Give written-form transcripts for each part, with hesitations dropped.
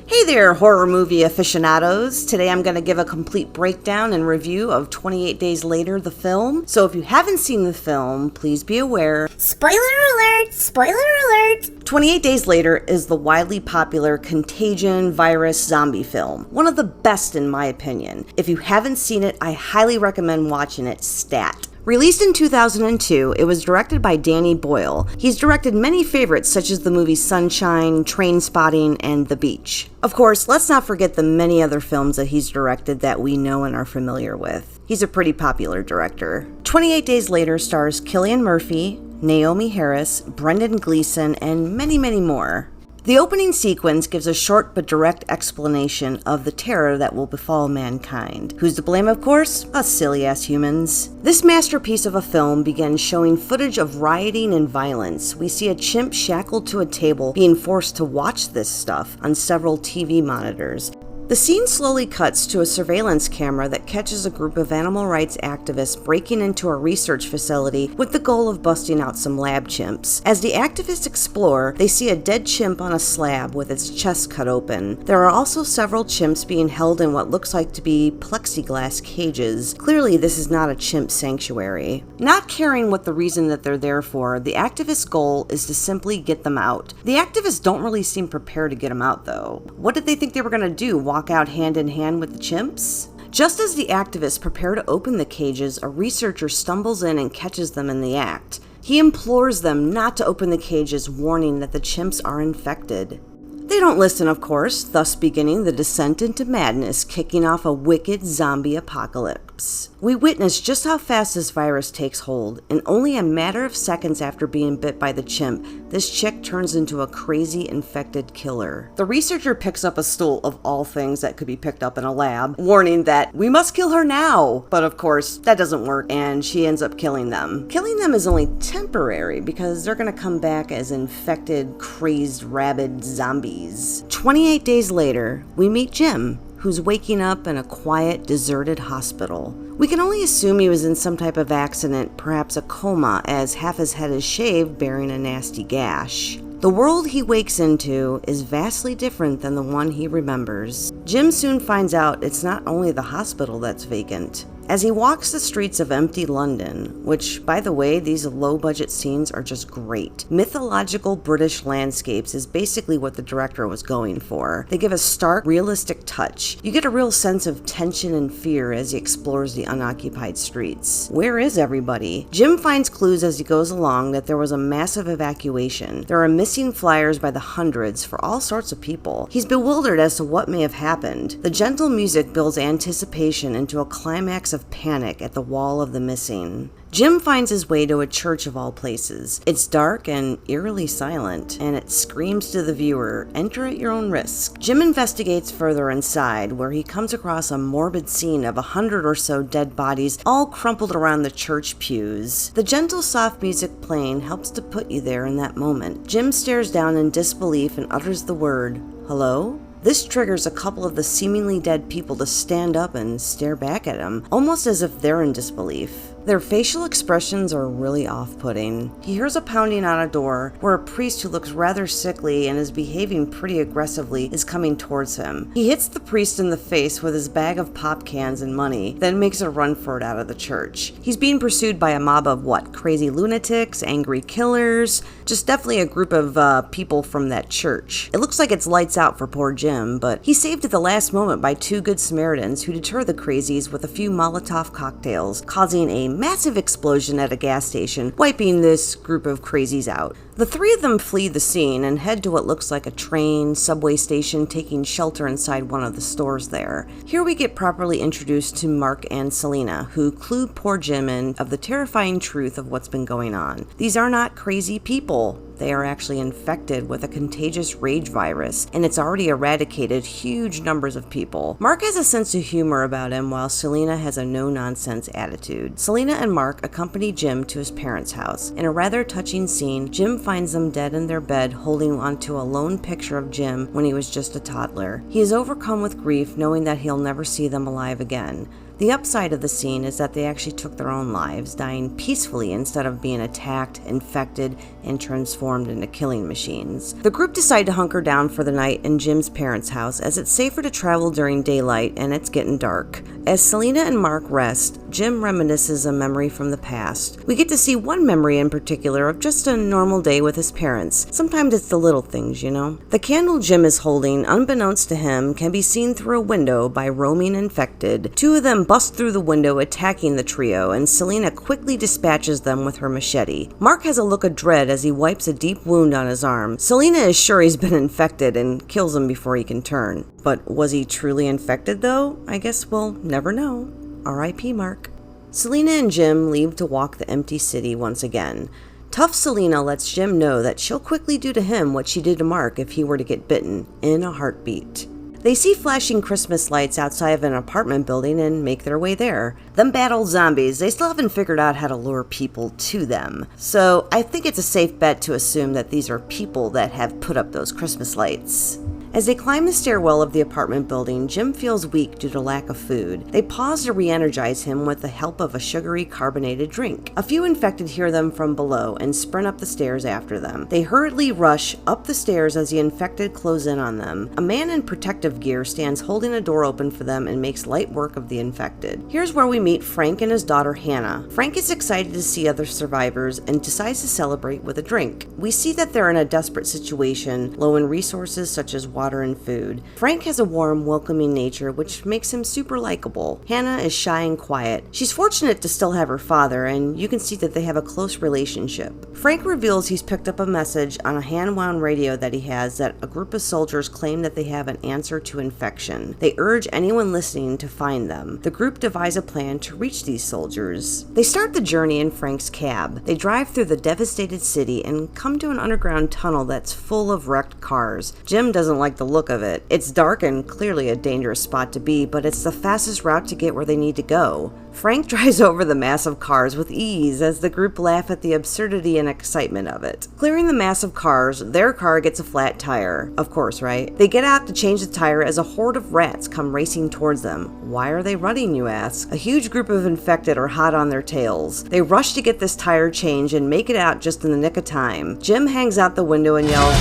Hey there, horror movie aficionados. Today I'm going to give a complete breakdown and review of 28 Days Later, the film. So if you haven't seen the film, please be aware. Spoiler alert! Spoiler alert! 28 Days Later is the widely popular contagion virus zombie film. One of the best in my opinion. If you haven't seen it, I highly recommend watching it stat. Released in 2002, it was directed by Danny Boyle. He's directed many favorites such as the movies Sunshine, Trainspotting, and The Beach. Of course, let's not forget the many other films that he's directed that we know and are familiar with. He's a pretty popular director. 28 Days Later stars Cillian Murphy, Naomi Harris, Brenden Gleeson, and many, many more. The opening sequence gives a short but direct explanation of the terror that will befall mankind. Who's to blame, of course? Us silly-ass humans. This masterpiece of a film begins showing footage of rioting and violence. We see a chimp shackled to a table being forced to watch this stuff on several TV monitors. The scene slowly cuts to a surveillance camera that catches a group of animal rights activists breaking into a research facility with the goal of busting out some lab chimps. As the activists explore, they see a dead chimp on a slab with its chest cut open. There are also several chimps being held in what looks like to be plexiglass cages. Clearly, this is not a chimp sanctuary. Not caring what the reason that they're there for, the activists' goal is to simply get them out. The activists don't really seem prepared to get them out, though. What did they think they were going to do? Walk out hand in hand with the chimps? Just as the activists prepare to open the cages, a researcher stumbles in and catches them in the act. He implores them not to open the cages, warning that the chimps are infected. They don't listen, of course, thus beginning the descent into madness, kicking off a wicked zombie apocalypse. We witness just how fast this virus takes hold. In only a matter of seconds after being bit by the chimp, this chick turns into a crazy infected killer. The researcher picks up a stool of all things that could be picked up in a lab, warning that we must kill her now. But of course, that doesn't work, and she ends up killing them. Killing them is only temporary because they're gonna come back as infected, crazed, rabid zombies. 28 days later, we meet Jim, who's waking up in a quiet, deserted hospital. We can only assume he was in some type of accident, perhaps a coma, as half his head is shaved, bearing a nasty gash. The world he wakes into is vastly different than the one he remembers. Jim soon finds out it's not only the hospital that's vacant. As he walks the streets of empty London, which, by the way, these low-budget scenes are just great. Mythological British landscapes is basically what the director was going for. They give a stark, realistic touch. You get a real sense of tension and fear as he explores the unoccupied streets. Where is everybody? Jim finds clues as he goes along that there was a massive evacuation. There are missing flyers by the hundreds for all sorts of people. He's bewildered as to what may have happened. The gentle music builds anticipation into a climax of panic at the wall of the missing. Jim finds his way to a church of all places. It's dark and eerily silent, and it screams to the viewer, enter at your own risk. Jim investigates further inside, where he comes across a morbid scene of 100 or so dead bodies all crumpled around the church pews. The gentle, soft music playing helps to put you there in that moment. Jim stares down in disbelief and utters the word, "Hello?" This triggers a couple of the seemingly dead people to stand up and stare back at him, almost as if they're in disbelief. Their facial expressions are really off-putting. He hears a pounding on a door where a priest who looks rather sickly and is behaving pretty aggressively is coming towards him. He hits the priest in the face with his bag of pop cans and money, then makes a run for it out of the church. He's being pursued by a mob of crazy lunatics, angry killers, just definitely a group of people from that church. It looks like it's lights out for poor Jim, but he's saved at the last moment by two good Samaritans who deter the crazies with a few Molotov cocktails, causing a massive explosion at a gas station, wiping this group of crazies out. The three of them flee the scene and head to what looks like a train, subway station, taking shelter inside one of the stores there. Here we get properly introduced to Mark and Selena, who clue poor Jim in of the terrifying truth of what's been going on. These are not crazy people. They are actually infected with a contagious rage virus, and it's already eradicated huge numbers of people. Mark has a sense of humor about him, while Selena has a no-nonsense attitude. Selena and Mark accompany Jim to his parents' house. In a rather touching scene, Jim finds them dead in their bed, holding onto a lone picture of Jim when he was just a toddler. He is overcome with grief, knowing that he'll never see them alive again. The upside of the scene is that they actually took their own lives, dying peacefully instead of being attacked, infected, and transformed into killing machines. The group decide to hunker down for the night in Jim's parents' house as it's safer to travel during daylight and it's getting dark. As Selena and Mark rest, Jim reminisces a memory from the past. We get to see one memory in particular of just a normal day with his parents. Sometimes it's the little things, you know. The candle Jim is holding, unbeknownst to him, can be seen through a window by roaming infected. Two of them bust through the window, attacking the trio, and Selena quickly dispatches them with her machete. Mark has a look of dread as he wipes a deep wound on his arm. Selena is sure he's been infected and kills him before he can turn. But was he truly infected though? I guess we'll never know. R.I.P. Mark. Selena and Jim leave to walk the empty city once again. Tough Selena lets Jim know that she'll quickly do to him what she did to Mark if he were to get bitten, in a heartbeat. They see flashing Christmas lights outside of an apartment building and make their way there. Them bad old zombies, they still haven't figured out how to lure people to them. So I think it's a safe bet to assume that these are people that have put up those Christmas lights. As they climb the stairwell of the apartment building, Jim feels weak due to lack of food. They pause to re-energize him with the help of a sugary carbonated drink. A few infected hear them from below and sprint up the stairs after them. They hurriedly rush up the stairs as the infected close in on them. A man in protective gear stands holding a door open for them and makes light work of the infected. Here's where we meet Frank and his daughter Hannah. Frank is excited to see other survivors and decides to celebrate with a drink. We see that they're in a desperate situation, low in resources such as water and food. Frank has a warm, welcoming nature which makes him super likable. Hannah is shy and quiet. She's fortunate to still have her father, and you can see that they have a close relationship. Frank reveals he's picked up a message on a hand-wound radio that he has that a group of soldiers claim that they have an answer to infection. They urge anyone listening to find them. The group devise a plan to reach these soldiers. They start the journey in Frank's cab. They drive through the devastated city and come to an underground tunnel that's full of wrecked cars. Jim doesn't like the look of it. It's dark and clearly a dangerous spot to be, but it's the fastest route to get where they need to go. Frank drives over the massive cars with ease as the group laugh at the absurdity and excitement of it. Clearing the massive cars, their car gets a flat tire. Of course, right? They get out to change the tire as a horde of rats come racing towards them. Why are they running, you ask? A huge group of infected are hot on their tails. They rush to get this tire changed and make it out just in the nick of time. Jim hangs out the window and yells,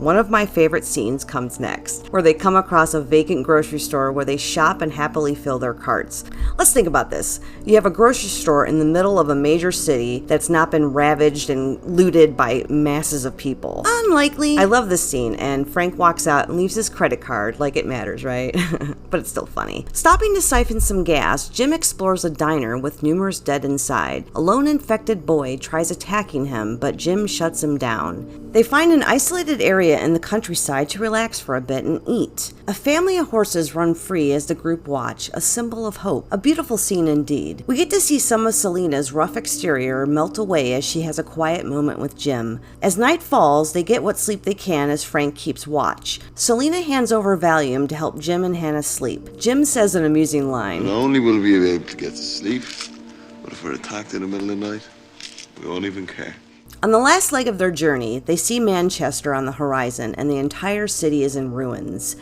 One of my favorite scenes comes next, where they come across a vacant grocery store where they shop and happily fill their carts. Let's think about this. You have a grocery store in the middle of a major city that's not been ravaged and looted by masses of people. Unlikely. I love this scene, and Frank walks out and leaves his credit card, like it matters, right? But it's still funny. Stopping to siphon some gas, Jim explores a diner with numerous dead inside. A lone infected boy tries attacking him, but Jim shuts him down. They find an isolated area in the countryside to relax for a bit and eat. A family of horses run free as the group watch, a symbol of hope. A beautiful scene indeed. We get to see some of Selena's rough exterior melt away as she has a quiet moment with Jim. As night falls, they get what sleep they can as Frank keeps watch. Selena hands over Valium to help Jim and Hannah sleep. Jim says an amusing line. Not only will we be able to get to sleep, but if we're attacked in the middle of the night, we won't even care. On the last leg of their journey, they see Manchester on the horizon, and the entire city is in ruins.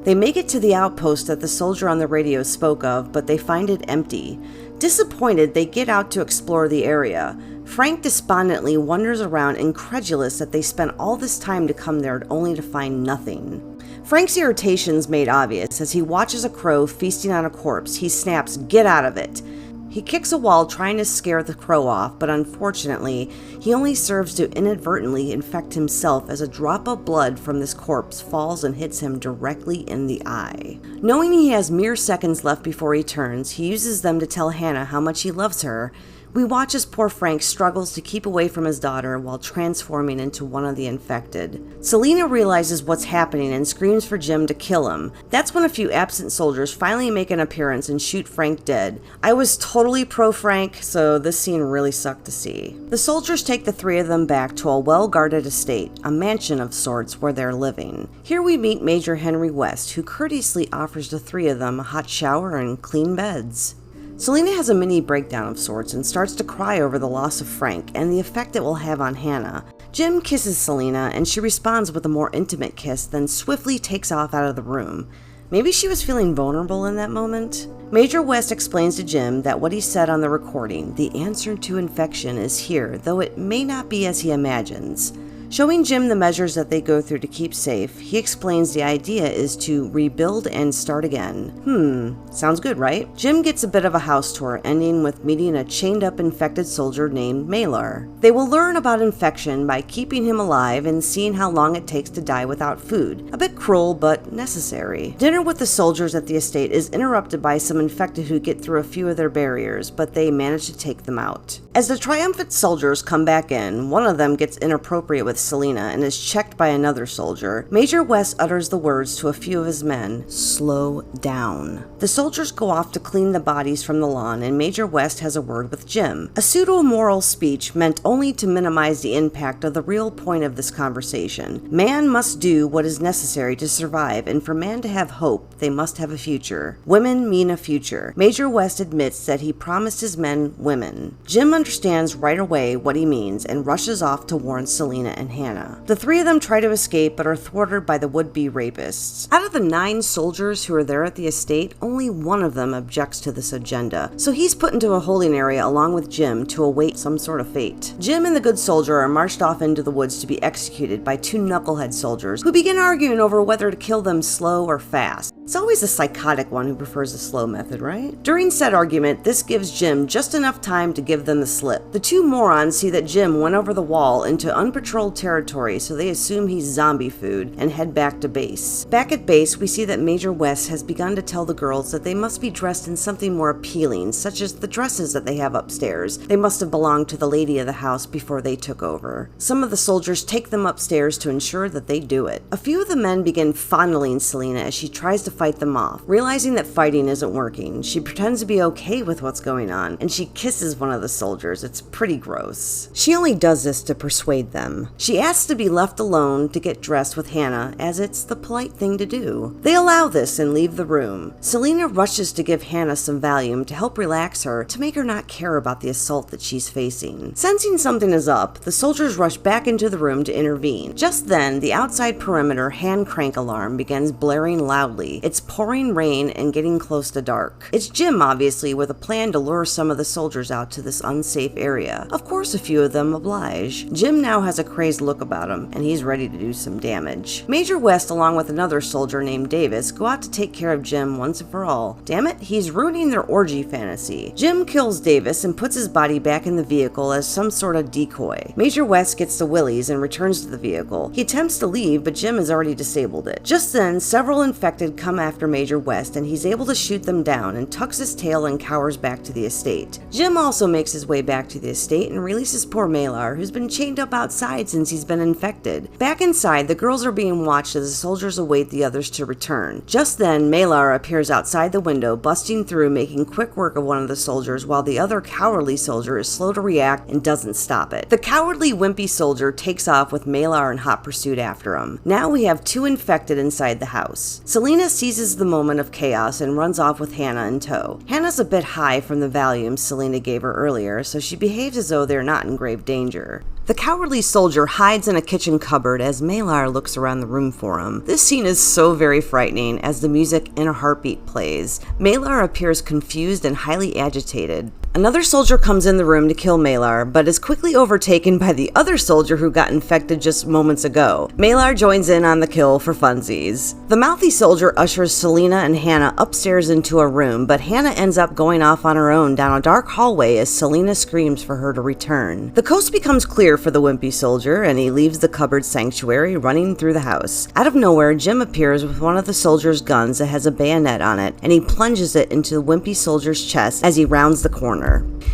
They make it to the outpost that the soldier on the radio spoke of, but they find it empty. Disappointed, they get out to explore the area. Frank despondently wanders around, incredulous that they spent all this time to come there only to find nothing. Frank's irritation's made obvious as he watches a crow feasting on a corpse. He snaps, "Get out of it!" He kicks a wall trying to scare the crow off, but unfortunately, he only serves to inadvertently infect himself as a drop of blood from this corpse falls and hits him directly in the eye. Knowing he has mere seconds left before he turns, he uses them to tell Hannah how much he loves her. We watch as poor Frank struggles to keep away from his daughter while transforming into one of the infected. Selena realizes what's happening and screams for Jim to kill him. That's when a few absent soldiers finally make an appearance and shoot Frank dead. I was totally pro-Frank, so this scene really sucked to see. The soldiers take the three of them back to a well-guarded estate, a mansion of sorts where they're living. Here we meet Major Henry West, who courteously offers the three of them a hot shower and clean beds. Selena has a mini breakdown of sorts and starts to cry over the loss of Frank and the effect it will have on Hannah. Jim kisses Selena and she responds with a more intimate kiss, then swiftly takes off out of the room. Maybe she was feeling vulnerable in that moment? Major West explains to Jim that what he said on the recording, the answer to infection, is here, though it may not be as he imagines. Showing Jim the measures that they go through to keep safe, he explains the idea is to rebuild and start again. Sounds good, right? Jim gets a bit of a house tour, ending with meeting a chained-up infected soldier named Malar. They will learn about infection by keeping him alive and seeing how long it takes to die without food. A bit cruel, but necessary. Dinner with the soldiers at the estate is interrupted by some infected who get through a few of their barriers, but they manage to take them out. As the triumphant soldiers come back in, one of them gets inappropriate with Selena and is checked by another soldier. Major West utters the words to a few of his men, "Slow down." The soldiers go off to clean the bodies from the lawn, and Major West has a word with Jim. A pseudo-moral speech meant only to minimize the impact of the real point of this conversation. Man must do what is necessary to survive, and for man to have hope, they must have a future. Women mean a future. Major West admits that he promised his men women. Jim understands right away what he means and rushes off to warn Selena and Hannah. The three of them try to escape but are thwarted by the would-be rapists. Out of the 9 soldiers who are there at the estate, only one of them objects to this agenda, so he's put into a holding area along with Jim to await some sort of fate. Jim and the good soldier are marched off into the woods to be executed by 2 knucklehead soldiers who begin arguing over whether to kill them slow or fast. It's always the psychotic one who prefers the slow method, right? During said argument, this gives Jim just enough time to give them the slip. The 2 morons see that Jim went over the wall into unpatrolled territory, so they assume he's zombie food and head back to base. Back at base, we see that Major West has begun to tell the girls that they must be dressed in something more appealing, such as the dresses that they have upstairs. They must have belonged to the lady of the house before they took over. Some of the soldiers take them upstairs to ensure that they do it. A few of the men begin fondling Selena as she tries to fight them off. Realizing that fighting isn't working, she pretends to be okay with what's going on, and she kisses one of the soldiers. It's pretty gross. She only does this to persuade them. She asks to be left alone to get dressed with Hannah, as it's the polite thing to do. They allow this and leave the room. Selena rushes to give Hannah some Valium to help relax her, to make her not care about the assault that she's facing. Sensing something is up, the soldiers rush back into the room to intervene. Just then, the outside perimeter hand crank alarm begins blaring loudly. It's pouring rain and getting close to dark. It's Jim, obviously, with a plan to lure some of the soldiers out to this unsafe area. Of course, a few of them oblige. Jim now has a crazed look about him, and he's ready to do some damage. Major West, along with another soldier named Davis, go out to take care of Jim once and for all. Damn it, he's ruining their orgy fantasy. Jim kills Davis and puts his body back in the vehicle as some sort of decoy. Major West gets the willies and returns to the vehicle. He attempts to leave, but Jim has already disabled it. Just then, several infected come after Major West, and he's able to shoot them down and tucks his tail and cowers back to the estate. Jim also makes his way back to the estate and releases poor Malar, who's been chained up outside since he's been infected. Back inside, the girls are being watched as the soldiers await the others to return. Just then, Malar appears outside the window, busting through, making quick work of one of the soldiers, while the other cowardly soldier is slow to react and doesn't stop it. The cowardly, wimpy soldier takes off with Malar in hot pursuit after him. Now we have 2 infected inside the house. Selena seizes the moment of chaos and runs off with Hannah in tow. Hannah's a bit high from the Valium Selena gave her earlier, so she behaves as though they're not in grave danger. The cowardly soldier hides in a kitchen cupboard as Malar looks around the room for him. This scene is so very frightening as the music In a Heartbeat plays. Malar appears confused and highly agitated. Another soldier comes in the room to kill Malar, but is quickly overtaken by the other soldier who got infected just moments ago. Malar joins in on the kill for funsies. The mouthy soldier ushers Selena and Hannah upstairs into a room, but Hannah ends up going off on her own down a dark hallway as Selena screams for her to return. The coast becomes clear for the wimpy soldier, and he leaves the cupboard sanctuary, running through the house. Out of nowhere, Jim appears with one of the soldier's guns that has a bayonet on it, and he plunges it into the wimpy soldier's chest as he rounds the corner.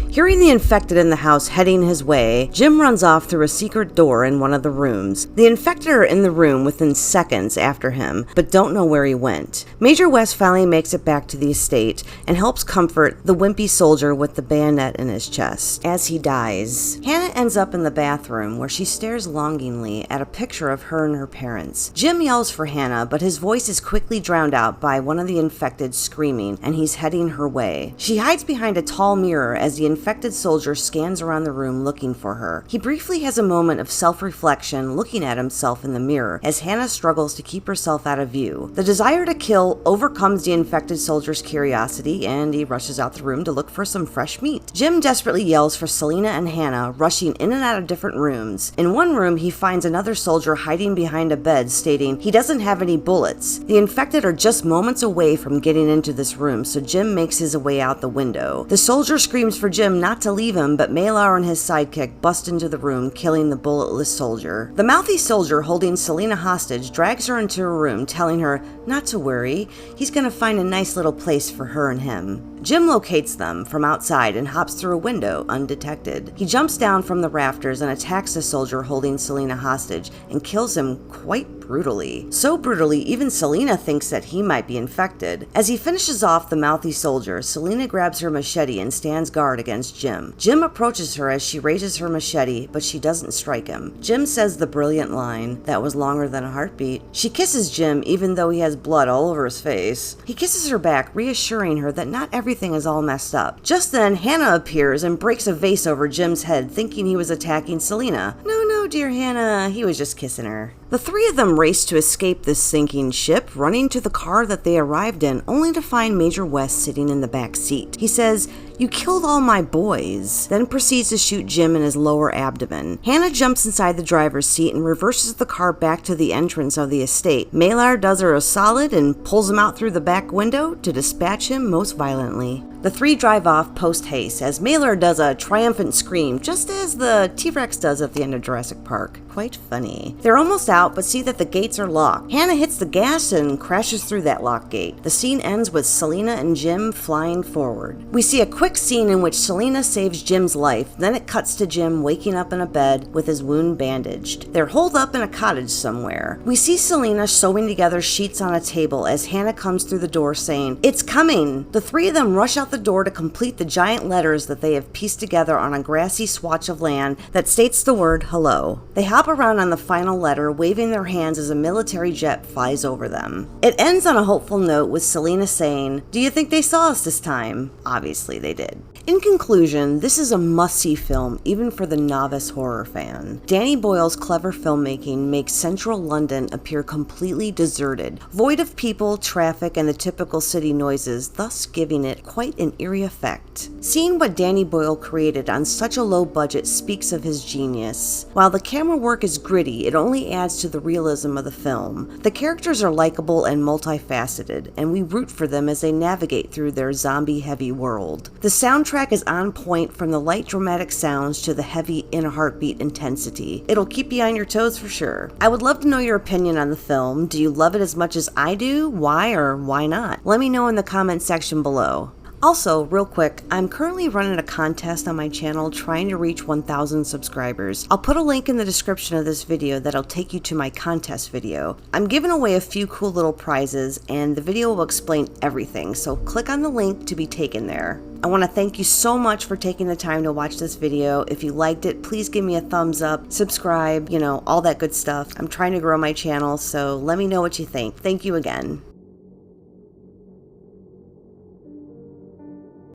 Hearing the infected in the house heading his way, Jim runs off through a secret door in one of the rooms. The infected are in the room within seconds after him, but don't know where he went. Major West finally makes it back to the estate and helps comfort the wimpy soldier with the bayonet in his chest as he dies. Hannah ends up in the bathroom where she stares longingly at a picture of her and her parents. Jim yells for Hannah, but his voice is quickly drowned out by one of the infected screaming, and he's heading her way. She hides behind a tall mirror mirror as the infected soldier scans around the room looking for her. He briefly has a moment of self-reflection looking at himself in the mirror as Hannah struggles to keep herself out of view. The desire to kill overcomes the infected soldier's curiosity, and he rushes out the room to look for some fresh meat. Jim desperately yells for Selena and Hannah, rushing in and out of different rooms. In one room, he finds another soldier hiding behind a bed, stating he doesn't have any bullets. The infected are just moments away from getting into this room, so Jim makes his way out the window. The soldier screams for Jim not to leave him, but Malar and his sidekick bust into the room, killing the bulletless soldier. The mouthy soldier holding Selena hostage drags her into her room, telling her not to worry, he's gonna find a nice little place for her and him. Jim locates them from outside and hops through a window undetected. He jumps down from the rafters and attacks the soldier holding Selena hostage and kills him quite brutally. So brutally, even Selena thinks that he might be infected. As he finishes off the mouthy soldier, Selena grabs her machete and stands guard against Jim. Jim approaches her as she raises her machete, but she doesn't strike him. Jim says the brilliant line, "That was longer than a heartbeat." She kisses Jim even though he has blood all over his face. He kisses her back, reassuring her that not everything is all messed up. Just then, Hannah appears and breaks a vase over Jim's head, thinking he was attacking Selena. No, dear Hannah, he was just kissing her. The three of them race to escape this sinking ship, running to the car that they arrived in, only to find Major West sitting in the back seat. He says, "You killed all my boys," then proceeds to shoot Jim in his lower abdomen. Hannah jumps inside the driver's seat and reverses the car back to the entrance of the estate. Malar does her a solid and pulls him out through the back window to dispatch him most violently. The three drive off post-haste as Malar does a triumphant scream, just as the T-Rex does at the end of Jurassic Park. Quite funny. They're almost out, but see that the gates are locked. Hannah hits the gas and crashes through that locked gate. The scene ends with Selena and Jim flying forward. We see a quick scene in which Selena saves Jim's life, then it cuts to Jim waking up in a bed with his wound bandaged. They're holed up in a cottage somewhere. We see Selena sewing together sheets on a table as Hannah comes through the door saying, "It's coming!" The three of them rush out the door to complete the giant letters that they have pieced together on a grassy swatch of land that states the word hello. They hop around on the final letter, waving their hands as a military jet flies over them. It ends on a hopeful note with Selena saying, "Do you think they saw us this time?" Obviously they did. In conclusion, this is a must-see film even for the novice horror fan. Danny Boyle's clever filmmaking makes central London appear completely deserted, void of people, traffic, and the typical city noises, thus giving it quite an eerie effect. Seeing what Danny Boyle created on such a low budget speaks of his genius. While the camera work is gritty, it only adds to the realism of the film. The characters are likable and multifaceted, and we root for them as they navigate through their zombie-heavy world. The soundtrack is on point from the light dramatic sounds to the heavy in a heartbeat intensity. It'll keep you on your toes for sure. I would love to know your opinion on the film. Do you love it as much as I do? Why or why not? Let me know in the comment section below. Also, real quick, I'm currently running a contest on my channel trying to reach 1,000 subscribers. I'll put a link in the description of this video that'll take you to my contest video. I'm giving away a few cool little prizes, and the video will explain everything, so click on the link to be taken there. I want to thank you so much for taking the time to watch this video. If you liked it, please give me a thumbs up, subscribe, all that good stuff. I'm trying to grow my channel, so let me know what you think. Thank you again.